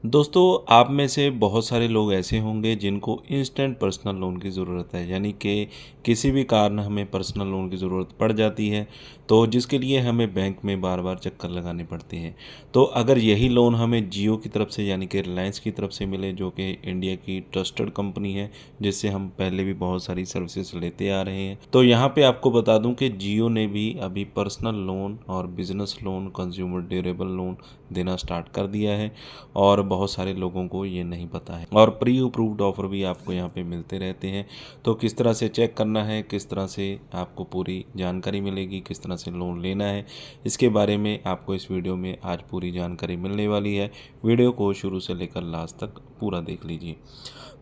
दोस्तों, आप में से बहुत सारे लोग ऐसे होंगे जिनको इंस्टेंट पर्सनल लोन की ज़रूरत है, यानी कि किसी भी कारण हमें पर्सनल लोन की ज़रूरत पड़ जाती है, तो जिसके लिए हमें बैंक में बार बार चक्कर लगाने पड़ते हैं। तो अगर यही लोन हमें जियो की तरफ से यानी कि रिलायंस की तरफ से मिले, जो कि इंडिया की ट्रस्टेड कंपनी है, जिससे हम पहले भी बहुत सारी सर्विसेज लेते आ रहे हैं, तो यहाँ पे आपको बता दूं कि जियो ने भी अभी पर्सनल लोन और business loan, consumer durable loan देना स्टार्ट कर दिया है और बहुत सारे लोगों को ये नहीं पता है। और प्री अप्रूव्ड ऑफ़र भी आपको यहाँ पे मिलते रहते हैं। तो किस तरह से चेक करना है, किस तरह से आपको पूरी जानकारी मिलेगी, किस तरह से लोन लेना है, इसके बारे में आपको इस वीडियो में आज पूरी जानकारी मिलने वाली है। वीडियो को शुरू से लेकर लास्ट तक पूरा देख लीजिए।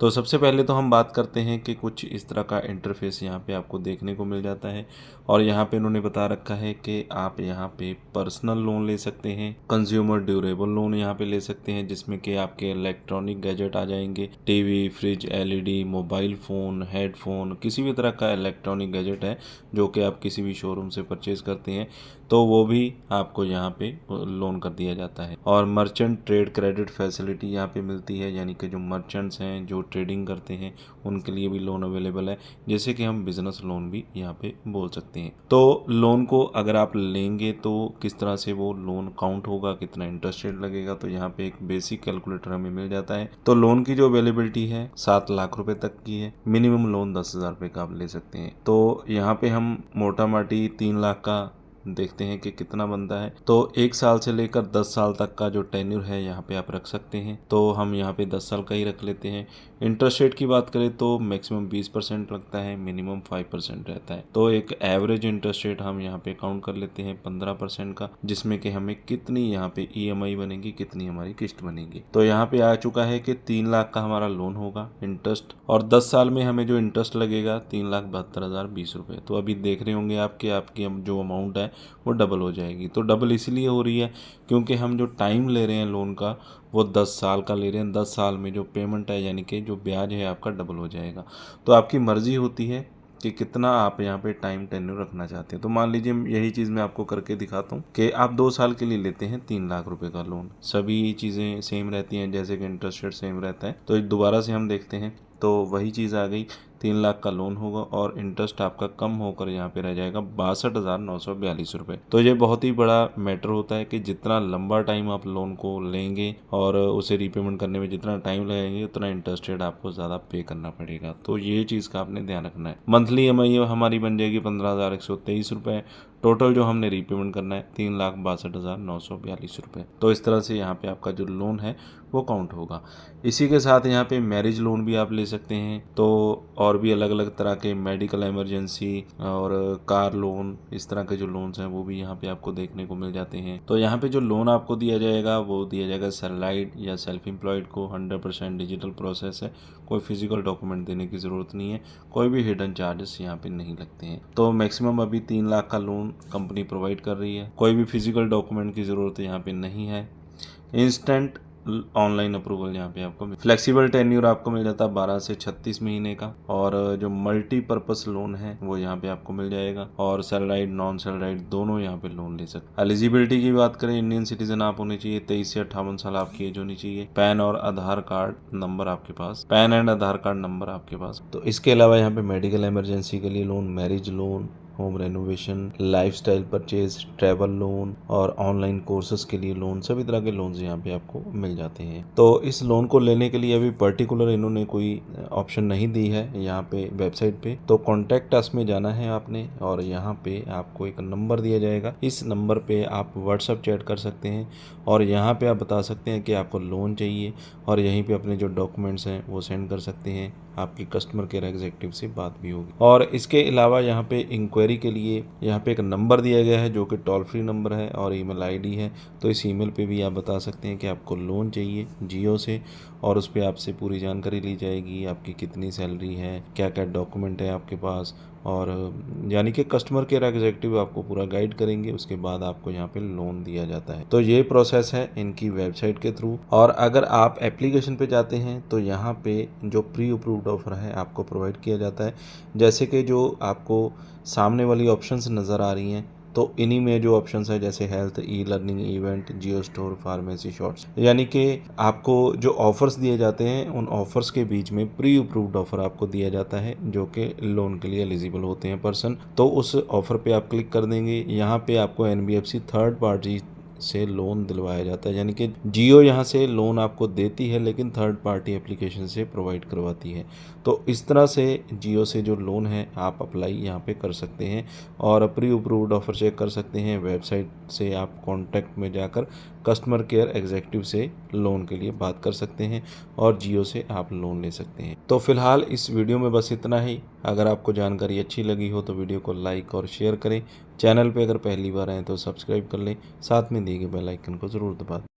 तो सबसे पहले तो हम बात करते हैं कि कुछ इस तरह का इंटरफेस यहाँ पे आपको देखने को मिल जाता है और यहाँ पे इन्होंने बता रखा है कि आप यहाँ पे पर्सनल लोन ले सकते हैं, कंज्यूमर ड्यूरेबल लोन यहाँ पे ले सकते हैं, जिसमें कि आपके इलेक्ट्रॉनिक गैजेट आ जाएंगे, TV, fridge, LED, mobile phone, headphone, किसी भी तरह का इलेक्ट्रॉनिक गैजेट है जो कि आप किसी भी शोरूम से परचेज़ करते हैं, तो वो भी आपको यहाँ पे लोन कर दिया जाता है। और मर्चेंट ट्रेड क्रेडिट फैसिलिटी यहाँ पे मिलती है, यानी कि जो मर्चेंट्स हैं, जो ट्रेडिंग करते हैं, उनके लिए भी लोन अवेलेबल है, जैसे कि हम बिज़नेस लोन भी यहाँ पे बोल सकते हैं। तो लोन को अगर आप लेंगे तो किस तरह से वो लोन काउंट होगा, कितना इंटरेस्ट रेट लगेगा, तो यहाँ पे एक बेसिक कैलकुलेटर हमें मिल जाता है। तो लोन की जो अवेलेबिलिटी है 7 लाख रुपए तक की है। मिनिमम लोन 10,000 रुपये का आप ले सकते हैं। तो यहाँ पे हम मोटा माटी 3 लाख का देखते हैं कि कितना बनता है। तो 1 साल से लेकर 10 साल तक का जो टेन्यूर है यहाँ पे आप रख सकते हैं। तो हम यहाँ पे 10 साल का ही रख लेते हैं। इंटरेस्ट रेट की बात करें तो मैक्सिमम 20% लगता है, मिनिमम 5% रहता है। तो एक एवरेज इंटरेस्ट रेट हम यहाँ पे काउंट कर लेते हैं 15% का, जिसमें कि हमें कितनी यहाँ पे ईएमआई बनेगी, कितनी हमारी किस्त बनेगी। तो यहाँ पे आ चुका है कि 3 लाख का हमारा लोन होगा इंटरेस्ट, और 10 साल में हमें जो इंटरेस्ट लगेगा 3,72,020 रुपये। तो अभी देख रहे होंगे आपकी जो अमाउंट है वो डबल हो जाएगी। तो डबल इसलिए हो रही है क्योंकि हम जो टाइम ले रहे हैं लोन का वो 10 साल का ले रहे हैं। 10 साल में जो पेमेंट है यानी कि जो ब्याज है आपका डबल हो जाएगा। तो आपकी मर्ज़ी होती है कि कितना आप यहाँ पे टाइम टेन्योर रखना चाहते हैं। तो मान लीजिए यही चीज़ मैं आपको करके दिखाता हूँ कि आप 2 साल के लिए लेते हैं 3 लाख रुपए का लोन। सभी चीज़ें सेम रहती हैं, जैसे कि इंटरेस्ट रेट सेम रहता है। तो दोबारा से हम देखते हैं तो वही चीज़ आ गई, 3 लाख का लोन होगा और इंटरेस्ट आपका कम होकर यहाँ पे रह जाएगा 62,942 रुपये। तो ये बहुत ही बड़ा मैटर होता है कि जितना लंबा टाइम आप लोन को लेंगे और उसे रीपेमेंट करने में जितना टाइम लगेंगे, उतना इंटरेस्ट रेट आपको ज़्यादा पे करना पड़ेगा। तो ये चीज़ का आपने ध्यान रखना है। मंथली ईएमआई हमारी बन जाएगी 15,123 रुपये। टोटल जो हमने रीपेमेंट करना है 3,62,942 रुपये। तो इस तरह से यहाँ पे आपका जो लोन है वो काउंट होगा। इसी के साथ यहाँ पे मैरिज लोन भी आप ले सकते हैं। तो और भी अलग अलग तरह के मेडिकल इमरजेंसी और कार लोन, इस तरह के जो लोन्स हैं वो भी यहाँ पे आपको देखने को मिल जाते हैं। तो यहाँ पे जो लोन आपको दिया जाएगा वो दिया जाएगा सैलराइड या सेल्फ एम्प्लॉयड को। 100% डिजिटल प्रोसेस है, कोई फिजिकल डॉक्यूमेंट देने की ज़रूरत नहीं है, कोई भी हिडन चार्जेस यहाँ पे नहीं लगते हैं। तो मैक्सिमम अभी 3 लाख का लोन कंपनी प्रोवाइड कर रही है, कोई भी फिजिकल डॉक्यूमेंट की ज़रूरत यहाँ पे नहीं है। इंस्टेंट ऑनलाइन अप्रूवल यहाँ पे आपको फ्लेक्सिबल टेन्यूर आपको मिल जाता है 12 से 36 महीने का। और जो मल्टीपर्पस लोन है वो यहाँ पे आपको मिल जाएगा, और सैलराइड नॉन सैलराइड दोनों यहाँ पे लोन ले सकते। एलिजिबिलिटी की बात करें, इंडियन सिटीजन आप होने चाहिए, 23 से 58 साल आपकी एज होनी चाहिए, पैन और आधार कार्ड नंबर आपके पास, PAN and Aadhaar card number आपके पास। तो इसके अलावा यहाँ पे मेडिकल इमरजेंसी के लिए loan, marriage loan, home renovation, lifestyle purchase, travel loan और ऑनलाइन कोर्सेज के लिए लोन, सभी तरह के लोन्स यहाँ पे आपको मिल जाते हैं। तो इस लोन को लेने के लिए अभी पर्टिकुलर इन्होंने कोई ऑप्शन नहीं दी है यहाँ पे वेबसाइट पे। तो कॉन्टैक्ट अस में जाना है आपने, और यहाँ पे आपको एक नंबर दिया जाएगा। इस नंबर पे आप व्हाट्सएप चैट कर सकते हैं और यहाँ पे आप बता सकते हैं कि आपको लोन चाहिए, और यहीं पे अपने जो डॉक्यूमेंट्स हैं वो सेंड कर सकते हैं। आपकी कस्टमर केयर एग्जीक्यूटिव से बात भी होगी। और इसके अलावा यहाँ पे इंक्वायरी के लिए यहाँ पे एक नंबर दिया गया है जो कि टोल फ्री नंबर है, और ईमेल आईडी है। तो इस ईमेल पे भी आप बता सकते हैं कि आपको लोन चाहिए जियो से, और उस पर आपसे पूरी जानकारी ली जाएगी, आपकी कितनी सैलरी है, क्या क्या डॉक्यूमेंट है आपके पास, और यानी कि कस्टमर केयर एग्जीक्यूटिव आपको पूरा गाइड करेंगे। उसके बाद आपको यहाँ पे लोन दिया जाता है। तो ये प्रोसेस है इनकी वेबसाइट के थ्रू। और अगर आप एप्लीकेशन पे जाते हैं तो यहाँ पे जो प्री अप्रूव्ड ऑफर है आपको प्रोवाइड किया जाता है, जैसे कि जो आपको सामने वाली ऑप्शंस नज़र आ रही हैं। तो इन्हीं में जो ऑप्शन है जैसे हेल्थ, ई लर्निंग, इवेंट, जियो स्टोर, फार्मेसी, शॉर्ट्स, यानी कि आपको जो ऑफर्स दिए जाते हैं उन ऑफर्स के बीच में प्री अप्रूव्ड ऑफर आपको दिया जाता है जो कि लोन के लिए एलिजिबल होते हैं पर्सन। तो उस ऑफर पे आप क्लिक कर देंगे। यहाँ पे आपको एनबीएफसी थर्ड पार्टी से लोन दिलवाया जाता है, यानी कि जियो यहाँ से लोन आपको देती है लेकिन थर्ड पार्टी एप्लीकेशन से प्रोवाइड करवाती है। तो इस तरह से जियो से जो लोन है आप अप्लाई यहाँ पे कर सकते हैं और प्री अप्रूव्ड ऑफर चेक कर सकते हैं। वेबसाइट से आप कॉन्टैक्ट में जाकर कस्टमर केयर एग्जीक्यूटिव से लोन के लिए बात कर सकते हैं और जियो से आप लोन ले सकते हैं। तो फिलहाल इस वीडियो में बस इतना ही। अगर आपको जानकारी अच्छी लगी हो तो वीडियो को लाइक और शेयर करें। चैनल पे अगर पहली बार आए तो सब्सक्राइब कर लें, साथ में दिए गए बेल आइकन को ज़रूर दबा दें।